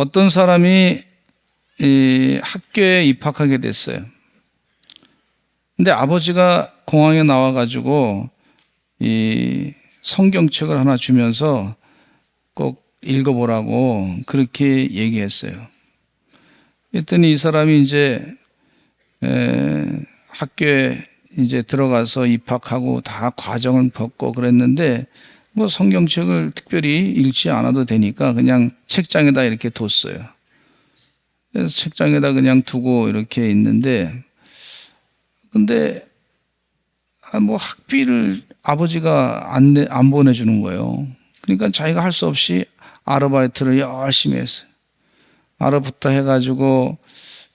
어떤 사람이 이 학교에 입학하게 됐어요. 근데 아버지가 공항에 나와가지고 이 성경책을 하나 주면서 꼭 읽어보라고 그렇게 얘기했어요. 그랬더니 이 사람이 이제 학교에 이제 들어가서 입학하고 다 과정을 겪고 그랬는데 뭐 성경책을 특별히 읽지 않아도 되니까 그냥 책장에다 이렇게 뒀어요. 그래서 책장에다 그냥 두고 이렇게 있는데 근데 뭐 학비를 아버지가 안 보내주는 거예요. 그러니까 자기가 할 수 없이 아르바이트를 열심히 했어요. 아르부터 해가지고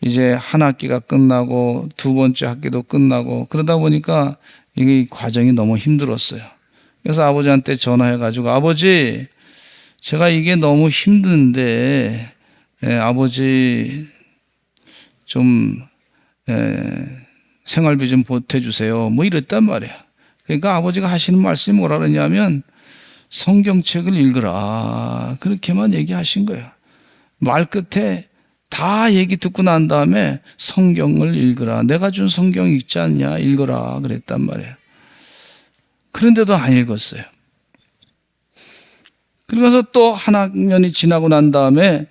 이제 한 학기가 끝나고 두 번째 학기도 끝나고 그러다 보니까 이게 과정이 너무 힘들었어요. 그래서 아버지한테 전화해가지고 아버지 제가 이게 너무 힘든데 아버지 좀 생활비 좀 보태주세요. 뭐 이랬단 말이에요. 그러니까 아버지가 하시는 말씀이 뭐라 그러냐면 성경책을 읽으라 그렇게만 얘기하신 거예요. 말 끝에 다 얘기 듣고 난 다음에 성경을 읽으라. 내가 준 성경 읽지 않냐? 읽어라 그랬단 말이에요. 그런데도 안 읽었어요. 그러면서 또 한 학년이 지나고 난 다음에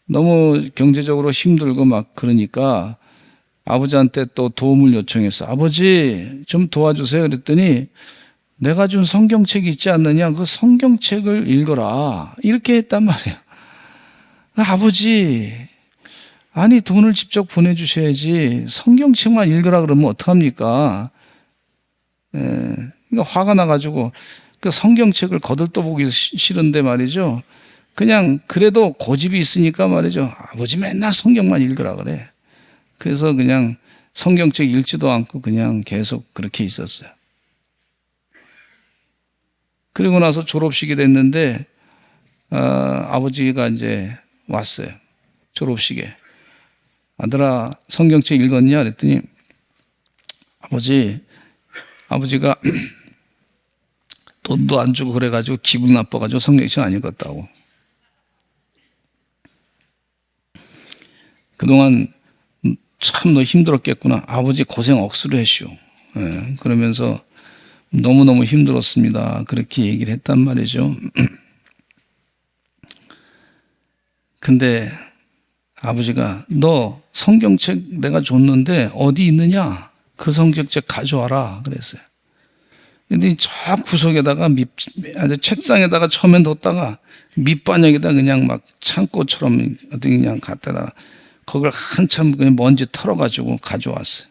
너무 경제적으로 힘들고 막 그러니까 아버지한테 또 도움을 요청했어. 아버지 좀 도와주세요. 그랬더니 내가 준 성경책이 있지 않느냐? 그 성경책을 읽어라. 이렇게 했단 말이에요. 아버지 아니 돈을 직접 보내주셔야지 성경책만 읽으라 그러면 어떡합니까? 그러니까 화가 나가지고 그 성경책을 거들떠보기 싫은데 말이죠. 그냥 그래도 고집이 있으니까 말이죠. 아버지 맨날 성경만 읽으라 그래. 그래서 그냥 성경책 읽지도 않고 그냥 계속 그렇게 있었어요. 그리고 나서 졸업식이 됐는데 아버지가 이제 왔어요. 졸업식에. 아들아 성경책 읽었냐? 그랬더니 아버지가 돈도 안 주고 그래가지고 기분 나빠가지고 성경책 안 읽었다고. 그동안 참 너 힘들었겠구나. 아버지 고생 억수로 했슈. 그러면서 너무너무 힘들었습니다. 그렇게 얘기를 했단 말이죠. 근데 아버지가 너 성경책 내가 줬는데 어디 있느냐? 그 성경책 가져와라 그랬어요. 근데 저 구석에다가 책상에다가 처음엔 뒀다가 밑반역에다 그냥 막 창고처럼 어떻게 그냥 갖다가 그걸 한참 그냥 먼지 털어가지고 가져왔어요.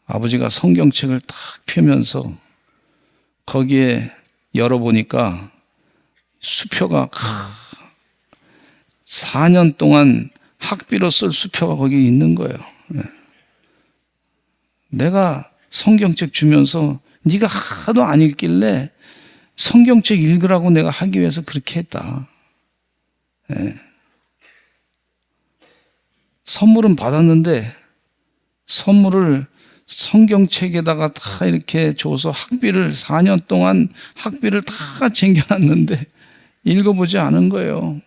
아버지가 성경책을 탁 펴면서 거기에 열어보니까 수표가 4년 동안 학비로 쓸 수표가 거기 있는 거예요. 내가 성경책 주면서 네가 하도 안 읽길래 성경책 읽으라고 내가 하기 위해서 그렇게 했다. 선물은 받았는데 선물을 성경책에다가 다 이렇게 줘서 학비를 4년 동안 학비를 다 챙겨놨는데 읽어보지 않은 거예요.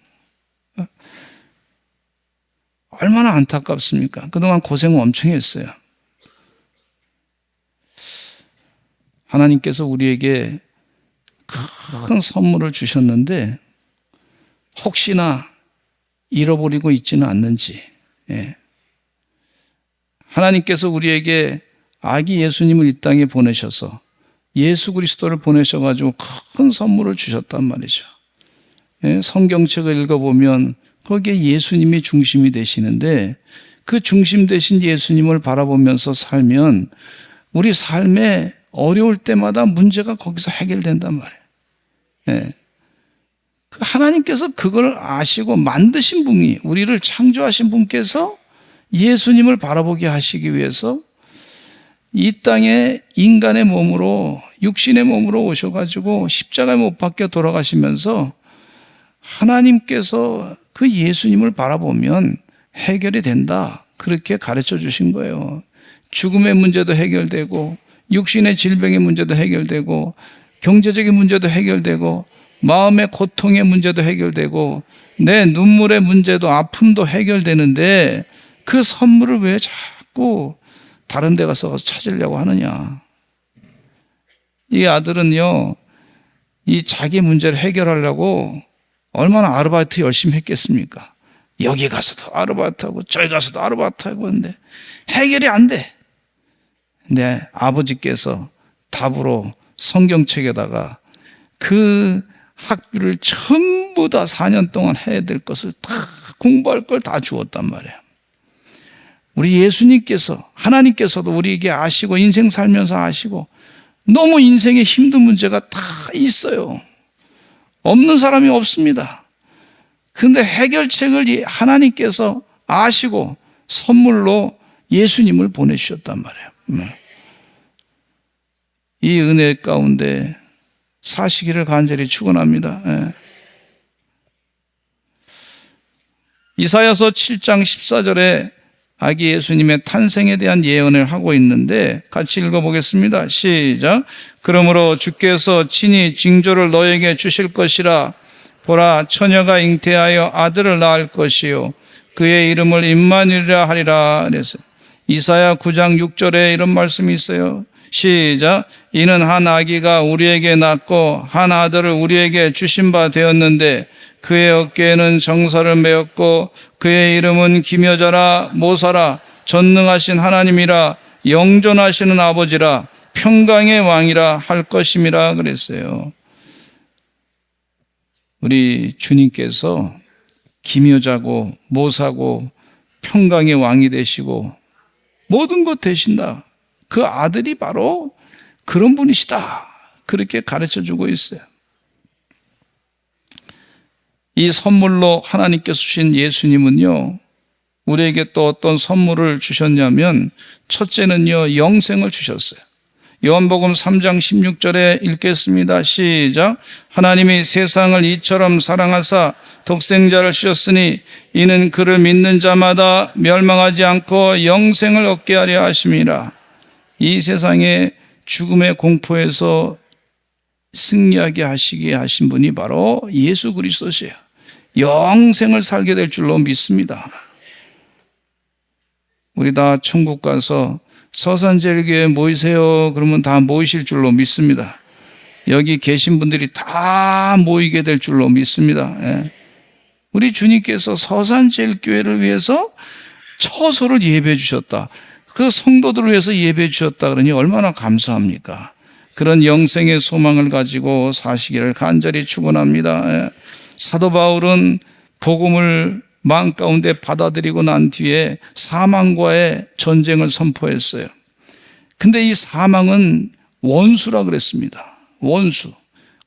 얼마나 안타깝습니까? 그동안 고생 엄청 했어요. 하나님께서 우리에게 큰 선물을 주셨는데 혹시나 잃어버리고 있지는 않는지. 하나님께서 우리에게 아기 예수님을 이 땅에 보내셔서 예수 그리스도를 보내셔가지고 큰 선물을 주셨단 말이죠. 성경책을 읽어보면 거기에 예수님이 중심이 되시는데 그 중심 되신 예수님을 바라보면서 살면 우리 삶에 어려울 때마다 문제가 거기서 해결된단 말이에요. 하나님께서 그걸 아시고 만드신 분이 우리를 창조하신 분께서 예수님을 바라보게 하시기 위해서 이 땅에 인간의 몸으로 육신의 몸으로 오셔가지고 십자가에 못 박혀 돌아가시면서 하나님께서 그 예수님을 바라보면 해결이 된다. 그렇게 가르쳐 주신 거예요. 죽음의 문제도 해결되고 육신의 질병의 문제도 해결되고 경제적인 문제도 해결되고 마음의 고통의 문제도 해결되고 내 눈물의 문제도 아픔도 해결되는데 그 선물을 왜 자꾸 다른 데 가서 찾으려고 하느냐. 이 아들은요, 이 자기 문제를 해결하려고 얼마나 아르바이트 열심히 했겠습니까? 여기 가서도 아르바이트하고 저기 가서도 아르바이트하고 하는데 해결이 안 돼. 근데 아버지께서 답으로 성경책에다가 그 학비를 전부 다 4년 동안 해야 될 것을 다 공부할 걸 다 주었단 말이에요. 우리 예수님께서, 하나님께서도 우리에게 아시고 인생 살면서 아시고 너무 인생에 힘든 문제가 다 있어요. 없는 사람이 없습니다. 그런데 해결책을 하나님께서 아시고 선물로 예수님을 보내주셨단 말이에요. 이 은혜 가운데 사시기를 간절히 축원합니다. 이사야서 7장 14절에 아기 예수님의 탄생에 대한 예언을 하고 있는데 같이 읽어보겠습니다. 시작. 그러므로 주께서 친히 징조를 너에게 주실 것이라. 보라, 처녀가 잉태하여 아들을 낳을 것이요 그의 이름을 임마누엘이라 하리라. 그래서 이사야 9장 6절에 이런 말씀이 있어요. 시작. 이는 한 아기가 우리에게 낳고 한 아들을 우리에게 주신 바 되었는데 그의 어깨에는 정사를 메었고 그의 이름은 기묘자라 모사라 전능하신 하나님이라 영존하시는 아버지라 평강의 왕이라 할 것임이라 그랬어요. 우리 주님께서 기묘자고 모사고 평강의 왕이 되시고 모든 것 되신다. 그 아들이 바로 그런 분이시다. 그렇게 가르쳐주고 있어요. 이 선물로 하나님께서 주신 예수님은요, 우리에게 또 어떤 선물을 주셨냐면 첫째는요, 영생을 주셨어요. 요한복음 3장 16절에 읽겠습니다. 시작. 하나님이 세상을 이처럼 사랑하사 독생자를 주셨으니 이는 그를 믿는 자마다 멸망하지 않고 영생을 얻게 하려 하심이라. 이 세상의 죽음의 공포에서 승리하게 하시게 하신 분이 바로 예수 그리스도시에요. 영생을 살게 될 줄로 믿습니다. 우리 다 천국 가서 서산제일교회에 모이세요 그러면 다 모이실 줄로 믿습니다. 여기 계신 분들이 다 모이게 될 줄로 믿습니다. 우리 주님께서 서산제일교회를 위해서 처소를 예배해 주셨다. 그 성도들을 위해서 예배해 주셨다 그러니 얼마나 감사합니까? 그런 영생의 소망을 가지고 사시기를 간절히 축원합니다. 사도 바울은 복음을 마음 가운데 받아들이고 난 뒤에 사망과의 전쟁을 선포했어요. 근데 이 사망은 원수라 그랬습니다. 원수.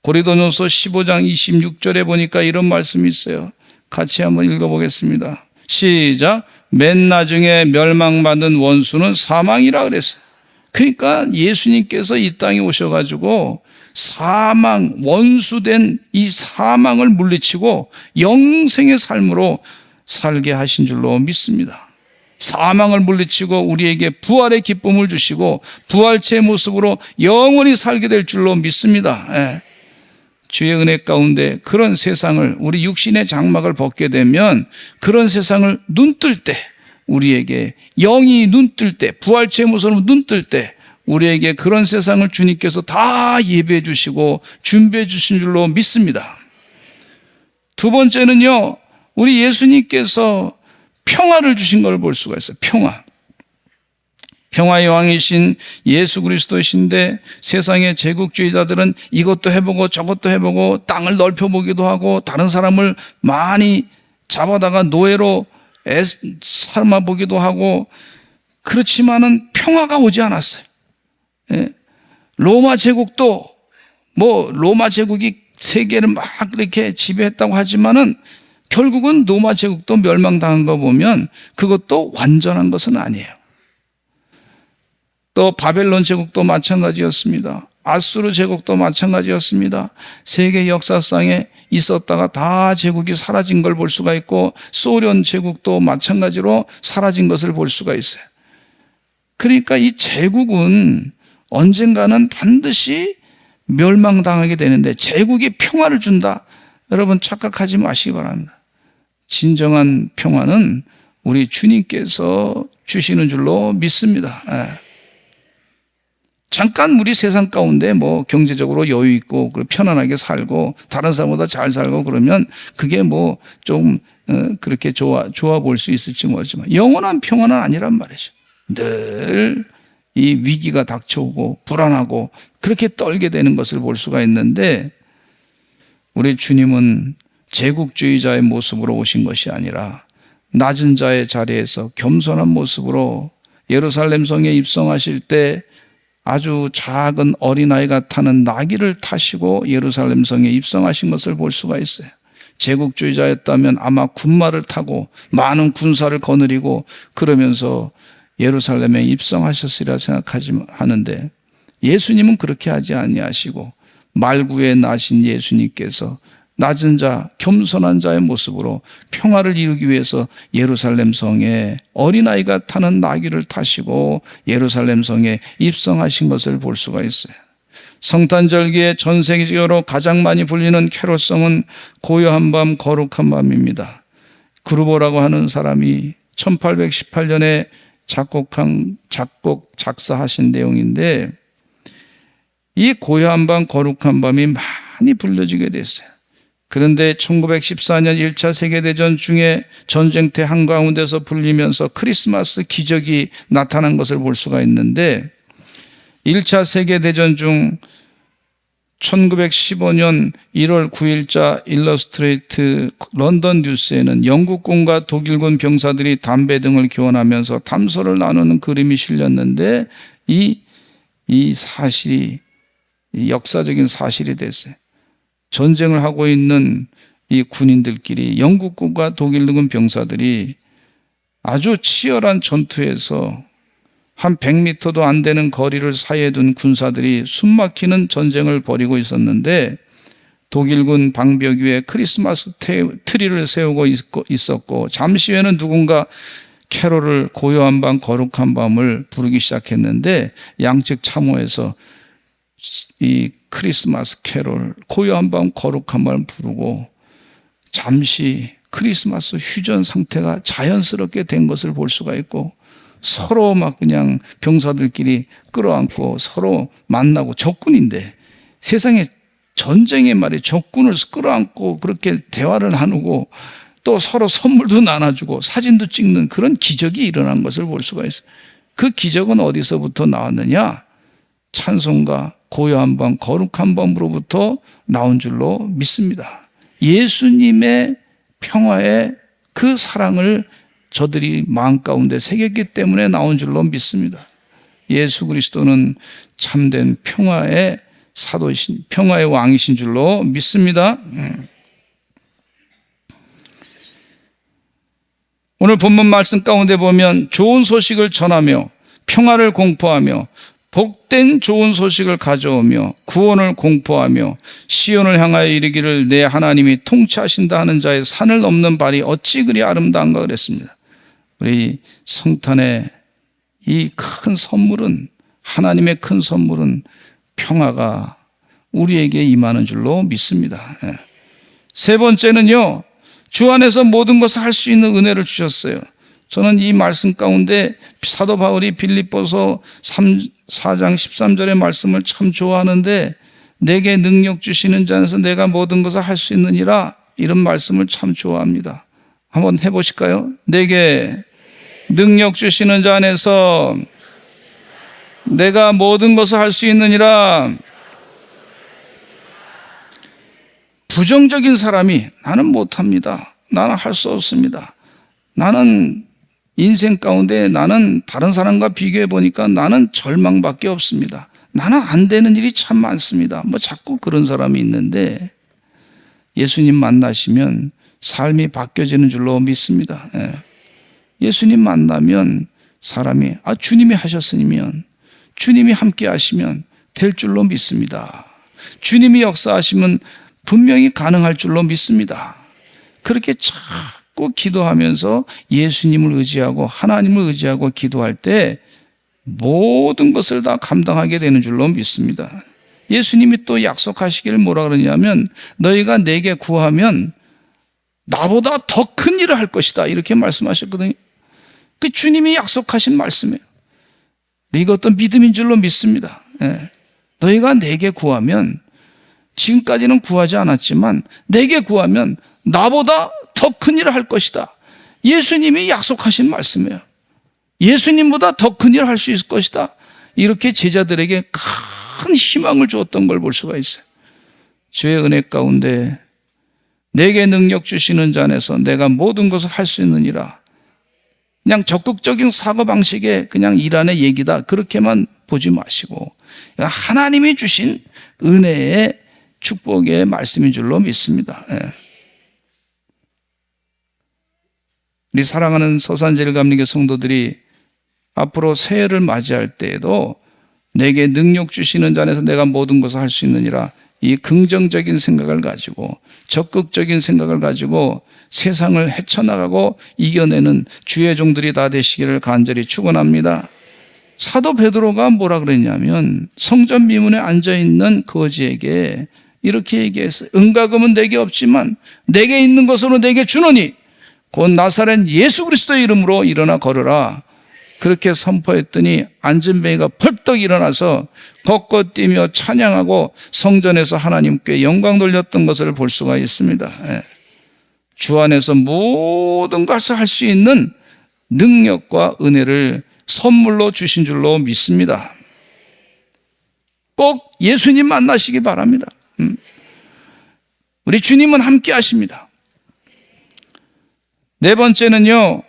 고린도전서 15장 26절에 보니까 이런 말씀이 있어요. 같이 한번 읽어보겠습니다. 시작. 맨 나중에 멸망받는 원수는 사망이라 그랬어요. 그러니까 예수님께서 이 땅에 오셔가지고 사망, 원수된 이 사망을 물리치고 영생의 삶으로 살게 하신 줄로 믿습니다. 사망을 물리치고 우리에게 부활의 기쁨을 주시고 부활체의 모습으로 영원히 살게 될 줄로 믿습니다. 주의 은혜 가운데 그런 세상을, 우리 육신의 장막을 벗게 되면 그런 세상을 눈뜰 때, 우리에게 영이 눈뜰 때, 부활체의 모습으로 눈뜰 때 우리에게 그런 세상을 주님께서 다 예배해 주시고 준비해 주신 줄로 믿습니다. 두 번째는요, 우리 예수님께서 평화를 주신 걸 볼 수가 있어요. 평화. 평화의 왕이신 예수 그리스도이신데 세상의 제국주의자들은 이것도 해보고 저것도 해보고 땅을 넓혀보기도 하고 다른 사람을 많이 잡아다가 노예로 삶아보기도 하고, 그렇지만은 평화가 오지 않았어요. 로마 제국도 로마 제국이 세계를 막 이렇게 지배했다고 하지만은 결국은 로마 제국도 멸망당한 거 보면 그것도 완전한 것은 아니에요. 또 바벨론 제국도 마찬가지였습니다. 아수르 제국도 마찬가지였습니다. 세계 역사상에 있었다가 다 제국이 사라진 걸 볼 수가 있고, 소련 제국도 마찬가지로 사라진 것을 볼 수가 있어요. 그러니까 이 제국은 언젠가는 반드시 멸망당하게 되는데 제국이 평화를 준다, 여러분 착각하지 마시기 바랍니다. 진정한 평화는 우리 주님께서 주시는 줄로 믿습니다. 잠깐 우리 세상 가운데 뭐 경제적으로 여유 있고 편안하게 살고 다른 사람보다 잘 살고 그러면 그게 뭐 좀 그렇게 좋아 볼 수 있을지 모르지만 영원한 평화는 아니란 말이죠. 늘 이 위기가 닥쳐오고 불안하고 그렇게 떨게 되는 것을 볼 수가 있는데, 우리 주님은 제국주의자의 모습으로 오신 것이 아니라 낮은 자의 자리에서 겸손한 모습으로 예루살렘 성에 입성하실 때 아주 작은 어린아이가 타는 나귀를 타시고 예루살렘 성에 입성하신 것을 볼 수가 있어요. 제국주의자였다면 아마 군마를 타고 많은 군사를 거느리고 그러면서 예루살렘에 입성하셨으리라 하는데, 예수님은 그렇게 하지 아니하시고 말구에 나신 예수님께서 낮은 자, 겸손한 자의 모습으로 평화를 이루기 위해서 예루살렘 성에 어린아이가 타는 나귀를 타시고 예루살렘 성에 입성하신 것을 볼 수가 있어요. 성탄절기에 전 세계적으로 가장 많이 불리는 캐롤송은 고요한 밤 거룩한 밤입니다. 그루보라고 하는 사람이 1818년에 작사하신 내용인데, 이 고요한 밤 거룩한 밤이 많이 불려지게 됐어요. 그런데 1914년 1차 세계대전 중에 전쟁터 한가운데서 불리면서 크리스마스 기적이 나타난 것을 볼 수가 있는데, 1차 세계대전 중 1915년 1월 9일자 일러스트레이트 런던 뉴스에는 영국군과 독일군 병사들이 담배 등을 교환하면서 담소를 나누는 그림이 실렸는데, 이 사실이 역사적인 사실이 됐어요. 전쟁을 하고 있는 이 군인들끼리, 영국군과 독일군 병사들이 아주 치열한 전투에서 한 100m도 안 되는 거리를 사이에 둔 군사들이 숨막히는 전쟁을 벌이고 있었는데, 독일군 방벽 위에 크리스마스 트리를 세우고 있었고, 잠시 후에는 누군가 캐롤을 고요한 밤 거룩한 밤을 부르기 시작했는데, 양측 참호에서 이 크리스마스 캐롤 고요한 밤 거룩한 밤을 부르고 잠시 크리스마스 휴전 상태가 자연스럽게 된 것을 볼 수가 있고, 서로 막 그냥 병사들끼리 끌어안고 서로 만나고, 적군인데 세상에 전쟁의 말이 적군을 끌어안고 그렇게 대화를 나누고 또 서로 선물도 나눠주고 사진도 찍는 그런 기적이 일어난 것을 볼 수가 있어요. 그 기적은 어디서부터 나왔느냐? 찬송가 고요한 밤 거룩한 밤으로부터 나온 줄로 믿습니다. 예수님의 평화의 그 사랑을 저들이 마음 가운데 새겼기 때문에 나온 줄로 믿습니다. 예수 그리스도는 참된 평화의 사도이신, 평화의 왕이신 줄로 믿습니다. 오늘 본문 말씀 가운데 보면 좋은 소식을 전하며 평화를 공포하며 복된 좋은 소식을 가져오며 구원을 공포하며 시온을 향하여 이르기를 내 하나님이 통치하신다 하는 자의 산을 넘는 발이 어찌 그리 아름다운가 그랬습니다. 우리 성탄의 이 큰 선물은, 하나님의 큰 선물은 평화가 우리에게 임하는 줄로 믿습니다. 세 번째는요, 주 안에서 모든 것을 할 수 있는 은혜를 주셨어요. 저는 이 말씀 가운데 사도 바울이 빌립보서 4장 13절의 말씀을 참 좋아하는데, 내게 능력 주시는 자 안에서 내가 모든 것을 할 수 있느니라, 이런 말씀을 참 좋아합니다. 한번 해보실까요? 내게 능력 주시는 자 안에서 내가 모든 것을 할 수 있느니라. 부정적인 사람이 나는 못합니다, 나는 할 수 없습니다, 나는 인생 가운데 나는 다른 사람과 비교해 보니까 나는 절망밖에 없습니다, 나는 안 되는 일이 참 많습니다, 뭐 자꾸 그런 사람이 있는데, 예수님 만나시면 삶이 바뀌어지는 줄로 믿습니다. 예수님 만나면 사람이 주님이 하셨으면, 주님이 함께 하시면 될 줄로 믿습니다. 주님이 역사하시면 분명히 가능할 줄로 믿습니다. 그렇게 자꾸 기도하면서 예수님을 의지하고 하나님을 의지하고 기도할 때 모든 것을 다 감당하게 되는 줄로 믿습니다. 예수님이 또 약속하시기를 뭐라 그러냐면, 너희가 내게 구하면 나보다 더 큰 일을 할 것이다. 이렇게 말씀하셨거든요. 그 주님이 약속하신 말씀이에요. 이것도 믿음인 줄로 믿습니다. 예. 너희가 내게 구하면, 지금까지는 구하지 않았지만 내게 구하면 나보다 더 큰 일을 할 것이다. 예수님이 약속하신 말씀이에요. 예수님보다 더 큰 일을 할 수 있을 것이다. 이렇게 제자들에게 큰 희망을 주었던 걸 볼 수가 있어요. 주의 은혜 가운데 내게 능력 주시는 자 안에서 내가 모든 것을 할 수 있느니라. 그냥 적극적인 사고방식의 그냥 일환의 얘기다, 그렇게만 보지 마시고 하나님이 주신 은혜의 축복의 말씀인 줄로 믿습니다. 예. 우리 사랑하는 서산제일감리교 성도들이 앞으로 새해를 맞이할 때에도 내게 능력 주시는 자 안에서 내가 모든 것을 할 수 있느니라, 이 긍정적인 생각을 가지고, 적극적인 생각을 가지고 세상을 헤쳐나가고 이겨내는 주의 종들이 다 되시기를 간절히 축원합니다. 사도 베드로가 뭐라 그랬냐면 성전 미문에 앉아있는 거지에게 이렇게 얘기했어요. 은과 금은 내게 없지만 내게 있는 것으로 내게 주노니 곧 나사렛 예수 그리스도의 이름으로 일어나 걸으라. 그렇게 선포했더니 앉은 뱅이가 펄떡 일어나서 걷고 뛰며 찬양하고 성전에서 하나님께 영광 돌렸던 것을 볼 수가 있습니다. 주 안에서 모든 것을 할 수 있는 능력과 은혜를 선물로 주신 줄로 믿습니다. 꼭 예수님 만나시기 바랍니다. 우리 주님은 함께 하십니다. 네 번째는요,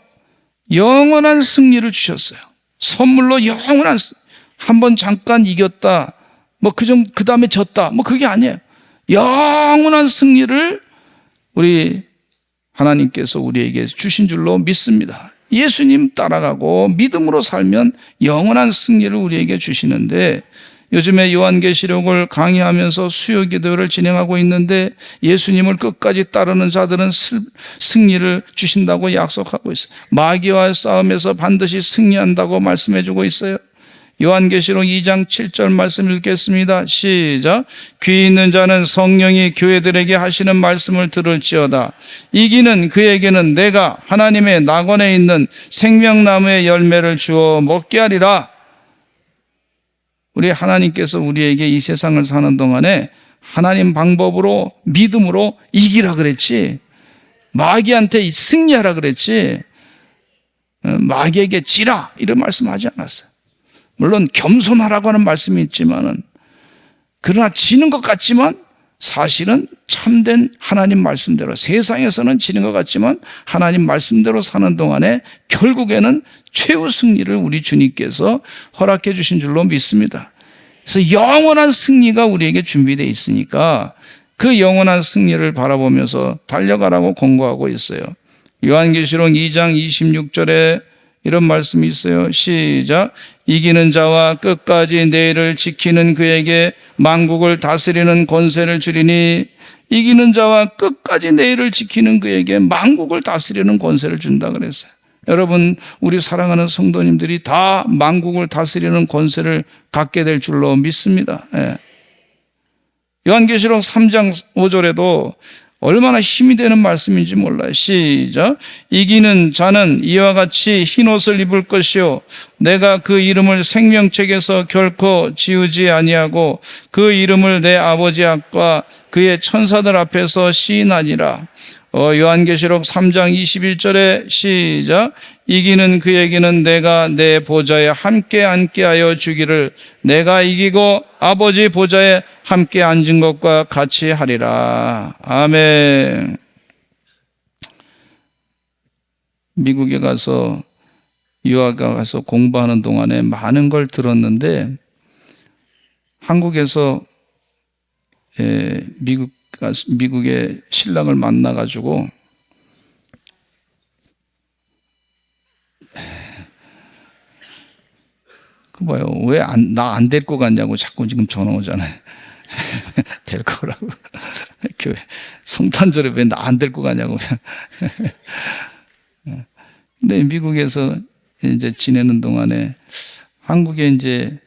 영원한 승리를 주셨어요. 선물로 영원한, 한번 잠깐 이겼다, 그 다음에 졌다, 그게 아니에요. 영원한 승리를 우리 하나님께서 우리에게 주신 줄로 믿습니다. 예수님 따라가고 믿음으로 살면 영원한 승리를 우리에게 주시는데, 요즘에 요한계시록을 강의하면서 수요 기도를 진행하고 있는데 예수님을 끝까지 따르는 자들은 승리를 주신다고 약속하고 있어요. 마귀와의 싸움에서 반드시 승리한다고 말씀해 주고 있어요. 요한계시록 2장 7절 말씀 읽겠습니다. 시작. 귀 있는 자는 성령이 교회들에게 하시는 말씀을 들을지어다. 이기는 그에게는 내가 하나님의 낙원에 있는 생명나무의 열매를 주어 먹게 하리라. 우리 하나님께서 우리에게 이 세상을 사는 동안에 하나님 방법으로 믿음으로 이기라 그랬지, 마귀한테 승리하라 그랬지, 마귀에게 지라 이런 말씀하지 않았어요. 물론 겸손하라고 하는 말씀이 있지만은, 그러나 지는 것 같지만 사실은 참된 하나님 말씀대로, 세상에서는 지는 것 같지만 하나님 말씀대로 사는 동안에 결국에는 최후 승리를 우리 주님께서 허락해 주신 줄로 믿습니다. 그래서 영원한 승리가 우리에게 준비되어 있으니까 그 영원한 승리를 바라보면서 달려가라고 권고하고 있어요. 요한계시록 2장 26절에 이런 말씀이 있어요. 시작. 이기는 자와 끝까지 내 일을 지키는 그에게 만국을 다스리는 권세를 주리니, 이기는 자와 끝까지 내 일을 지키는 그에게 만국을 다스리는 권세를 준다 그랬어요. 여러분, 우리 사랑하는 성도님들이 다 만국을 다스리는 권세를 갖게 될 줄로 믿습니다. 요한계시록 3장 5절에도 얼마나 힘이 되는 말씀인지 몰라요. 시작. 이기는 자는 이와 같이 흰옷을 입을 것이요 내가 그 이름을 생명책에서 결코 지우지 아니하고 그 이름을 내 아버지 앞과 그의 천사들 앞에서 시인하니라. 요한계시록 3장 21절에 시작. 이기는 그에게는 내가 내 보좌에 함께 앉게 하여 주기를 내가 이기고 아버지 보좌에 함께 앉은 것과 같이 하리라. 아멘. 미국에 가서 유학에 가서 공부하는 동안에 많은 걸 들었는데, 한국에서 미국의 신랑을 만나가지고 왜 나 안 데리고 갔냐고 자꾸 지금 전화 오잖아요. 데리고 오라고. 교회 성탄절에 왜 나 안 데리고 가냐고. 근데 미국에서 이제 지내는 동안에 한국에 이제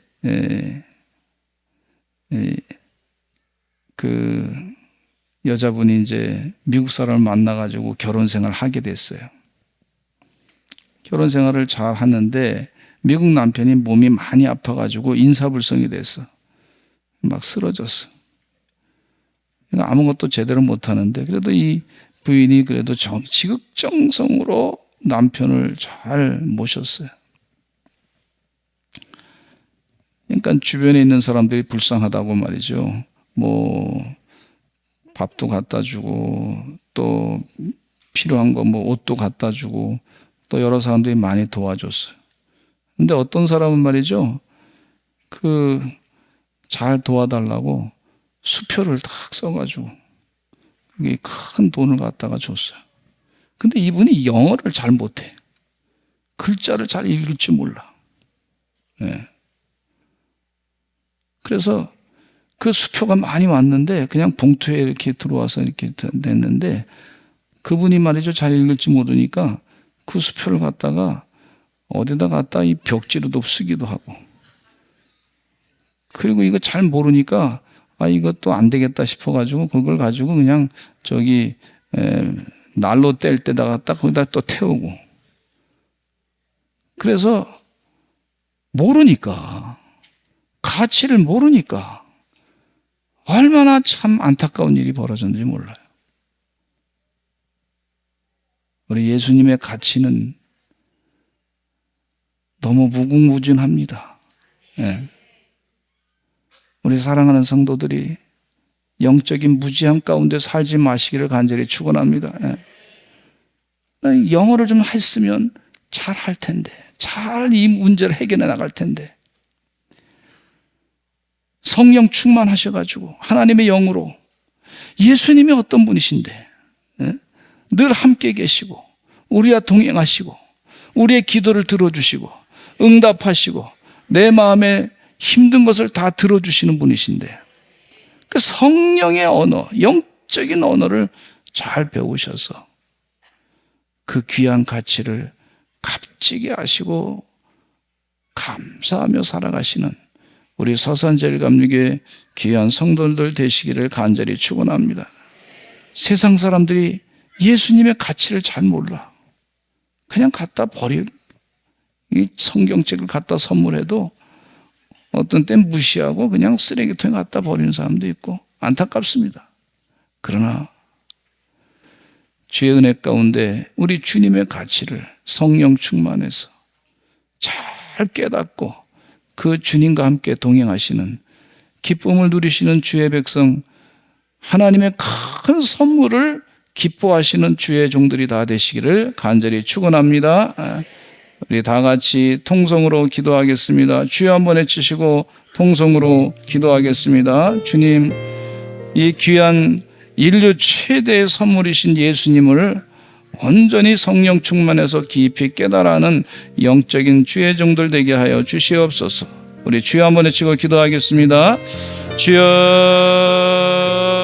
여자분이 이제 미국 사람을 만나가지고 결혼 생활을 하게 됐어요. 결혼 생활을 잘 하는데 미국 남편이 몸이 많이 아파가지고 인사불성이 됐어. 막 쓰러졌어. 그러니까 아무것도 제대로 못하는데 그래도 이 부인이 그래도 지극정성으로 남편을 잘 모셨어요. 그러니까 주변에 있는 사람들이 불쌍하다고 말이죠. 뭐 밥도 갖다 주고 또 필요한 거 뭐 옷도 갖다 주고 또 여러 사람들이 많이 도와줬어요. 근데 어떤 사람은 말이죠. 잘 도와달라고 수표를 딱 써가지고 그게 큰 돈을 갖다가 줬어요. 근데 이분이 영어를 잘 못해. 글자를 잘 읽을 줄 몰라. 네. 그래서 그 수표가 많이 왔는데 그냥 봉투에 이렇게 들어와서 이렇게 냈는데 그분이 말이죠. 잘 읽을 줄 모르니까 그 수표를 갖다가 어디다 갖다 이 벽지로도 쓰기도 하고 그리고 이거 잘 모르니까 이것도 안 되겠다 싶어가지고 그걸 가지고 그냥 난로 뗄 때다가 딱 거기다 또 태우고 그래서 모르니까 가치를 모르니까 얼마나 참 안타까운 일이 벌어졌는지 몰라요. 우리 예수님의 가치는 너무 무궁무진합니다. 예. 우리 사랑하는 성도들이 영적인 무지함 가운데 살지 마시기를 간절히 축원합니다. 예. 영어를 좀 했으면 잘 할 텐데, 잘 이 문제를 해결해 나갈 텐데. 성령 충만하셔가지고 하나님의 영으로 예수님이 어떤 분이신데 예? 늘 함께 계시고 우리와 동행하시고 우리의 기도를 들어주시고 응답하시고 내 마음에 힘든 것을 다 들어주시는 분이신데 그 성령의 언어, 영적인 언어를 잘 배우셔서 그 귀한 가치를 값지게 하시고 감사하며 살아가시는 우리 서산제일감리교회 귀한 성도들 되시기를 간절히 축원합니다. 세상 사람들이 예수님의 가치를 잘 몰라. 그냥 갖다 버려. 이 성경책을 갖다 선물해도 어떤 땐 무시하고 그냥 쓰레기통에 갖다 버리는 사람도 있고 안타깝습니다. 그러나 주의 은혜 가운데 우리 주님의 가치를 성령 충만해서 잘 깨닫고 그 주님과 함께 동행하시는 기쁨을 누리시는 주의 백성 하나님의 큰 선물을 기뻐하시는 주의 종들이 다 되시기를 간절히 축원합니다. 우리 다 같이 통성으로 기도하겠습니다. 주여 한번 외치시고 통성으로 기도하겠습니다. 주님, 이 귀한 인류 최대의 선물이신 예수님을 온전히 성령 충만해서 깊이 깨달아하는 영적인 주의 종들 되게 하여 주시옵소서. 우리 주여 한번 외치고 기도하겠습니다. 주여